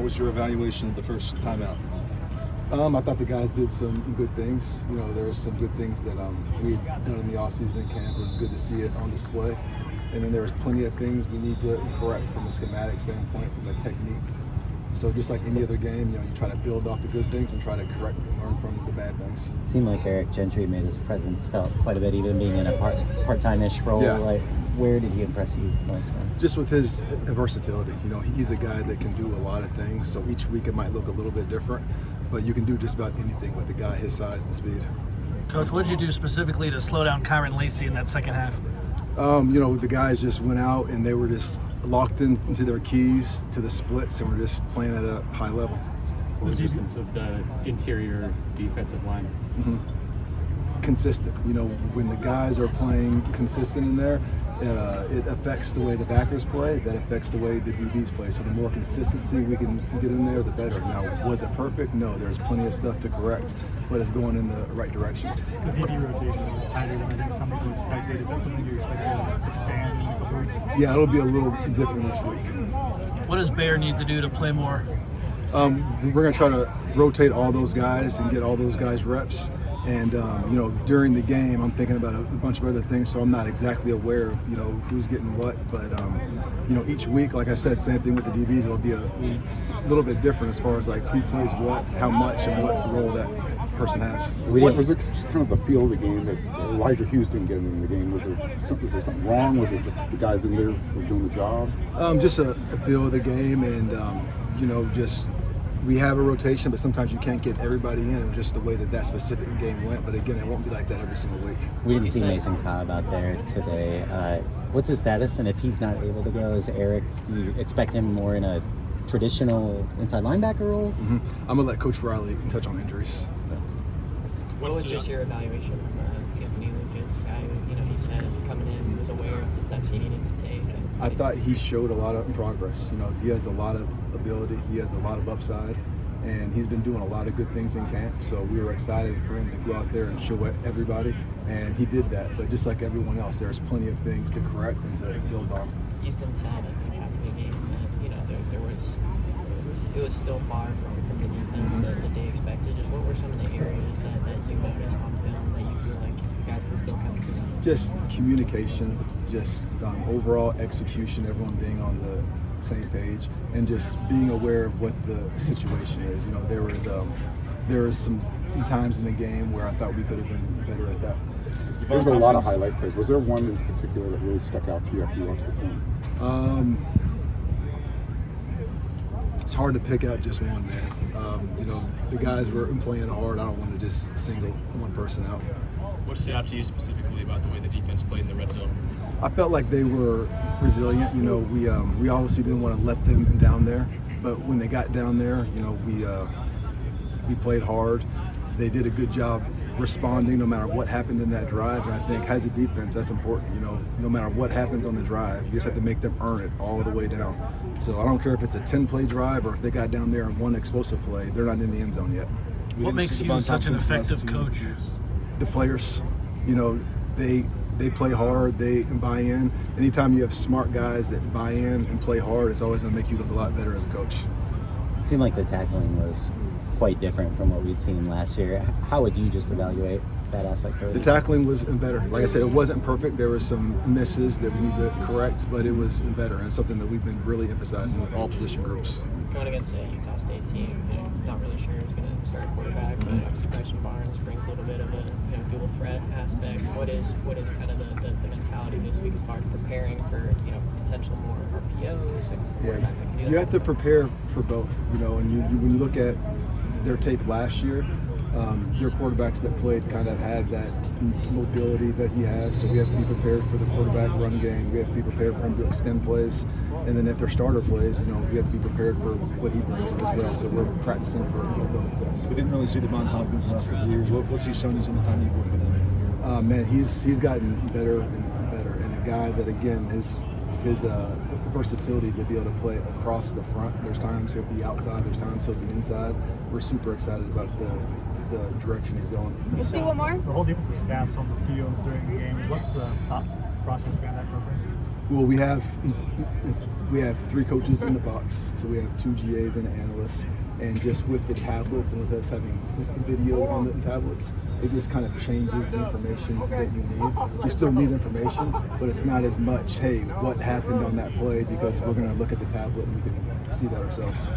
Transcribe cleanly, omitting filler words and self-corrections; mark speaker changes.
Speaker 1: was your evaluation of the first timeout?
Speaker 2: I thought the guys did some good things. You know, there were some good things that we had done in the offseason camp. It was good to see it on display. And then there was plenty of things we need to correct from a schematic standpoint, from a technique. So just like any other game, you know, you try to build off the good things and try to correct and learn from the bad things.
Speaker 3: It seemed like Eric Gentry made his presence felt quite a bit, even being in a part-time-ish role.
Speaker 2: Yeah.
Speaker 3: Like, where did he impress you most?
Speaker 2: Just with his versatility. You know, he's a guy that can do a lot of things. So each week it might look a little bit different, but you can do just about anything with a guy his size and speed.
Speaker 4: Coach, what did you do specifically to slow down Kyron Lacey in that second half?
Speaker 2: You know, the guys just went out and they were just locked into their keys to the splits and were just playing at a high level.
Speaker 5: What was your sense of the interior defensive line?
Speaker 2: Consistent. You know, when the guys are playing consistent in there, it affects the way the backers play. That affects the way the DBs play. So the more consistency we can get in there, the better. Now, was it perfect? No, there's plenty of stuff to correct, but it's going in the right direction.
Speaker 6: The DB rotation was tighter than I think some people expected. Is that something you expect to expand in a couple weeks?
Speaker 2: Yeah, it'll be a little different this week.
Speaker 4: What does Bayer need to do to play more?
Speaker 2: We're going to try to rotate all those guys and get all those guys reps. And, you know, during the game, I'm thinking about a bunch of other things, so I'm not exactly aware of, you know, who's getting what. But, you know, each week, like I said, same thing with the DBs, it'll be a little bit different as far as, like, who plays what, how much, and what role that person has.
Speaker 7: What was it kind of the feel of the game that Elijah Hughes didn't get in the game? Was there something wrong? Was it just the guys in there were doing the job?
Speaker 2: Just a feel of the game and, you know, just we have a rotation, but sometimes you can't get everybody in. It was just the way that specific game went. But again, it won't be like that every single week.
Speaker 3: We didn't see Mason Cobb out there today. What's his status? And if he's not able to go, is Eric, do you expect him more in a traditional inside linebacker role?
Speaker 2: I'm going to let Coach Riley touch on injuries.
Speaker 8: What was just your evaluation of Anthony Lucas, guy who, you know, you said coming in, he was aware of the steps he needed to take?
Speaker 2: I thought he showed a lot of progress. You know, he has a lot of ability, he has a lot of upside, and he's been doing a lot of good things in camp. So we were excited for him to go out there and show everybody, and he did that. But just like everyone else, there's plenty of things to correct and to build on.
Speaker 8: Easton said, I think, after the game that, you know, it was still far from the defense that they expected. Just what were some of the areas that you noticed on film that you feel like you guys can still come to?
Speaker 2: Just communication, just overall execution, everyone being on the same page, and just being aware of what the situation is. You know, there was some times in the game where I thought we could have been better at that.
Speaker 7: There was a lot of highlight plays. Was there one in particular that really stuck out to you after you watched the film?
Speaker 2: It's hard to pick out just one, man. You know, the guys were playing hard. I don't want to just single one person out.
Speaker 5: What stood out to you specifically about the way the defense played in the red zone?
Speaker 2: I felt like they were resilient. You know, we obviously didn't want to let them down there, but when they got down there, you know, we played hard. They did a good job responding no matter what happened in that drive, and I think as a defense, that's important. You know, no matter what happens on the drive, you just have to make them earn it all the way down. So I don't care if it's a 10-play drive or if they got down there and one explosive play, they're not in the end zone yet.
Speaker 4: What makes you such an effective coach?
Speaker 2: The players, you know, they play hard, they buy in. Anytime you have smart guys that buy in and play hard, it's always going to make you look a lot better as a coach.
Speaker 3: It seemed like the tackling was quite different from what we'd seen last year. How would you just evaluate that aspect of it?
Speaker 2: The tackling was better. Like I said, it wasn't perfect. There were some misses that we need to correct, but it was better, and it's something that we've been really emphasizing with all position groups.
Speaker 8: Going against a Utah State team, you know, not really sure who's going to start a quarterback, but obviously Bryson Barnes brings a little bit of a, you know, dual threat aspect. What is kind of the mentality this week as far as preparing for, you know, potential more RPOs?
Speaker 2: You have to prepare for both, you know, and when you look at their tape last year, their quarterbacks that played kind of had that mobility that he has, so we have to be prepared for the quarterback run game. We have to be prepared for him to extend plays, and then if they're starter plays, you know, we have to be prepared for what he brings as well. So we're practicing for both.
Speaker 1: We didn't really see Devon Tompkins in the last couple of years. What's he shown you in the time you've worked with him?
Speaker 2: Man, he's gotten better and better, and a guy that, again, his versatility to be able to play across the front. There's times he'll be outside, there's times he'll be inside. We're super excited about the direction he's going.
Speaker 6: You see one more? The whole defensive staff's on the field during the games. What's the thought process behind that preference?
Speaker 2: Well, we have 3 coaches in the box, so we have 2 GAs and an analyst. And just with the tablets and with us having video on the tablets, it just kind of changes the information that you need. You still need information, but it's not as much, hey, what happened on that play, because we're going to look at the tablet and we can see that ourselves.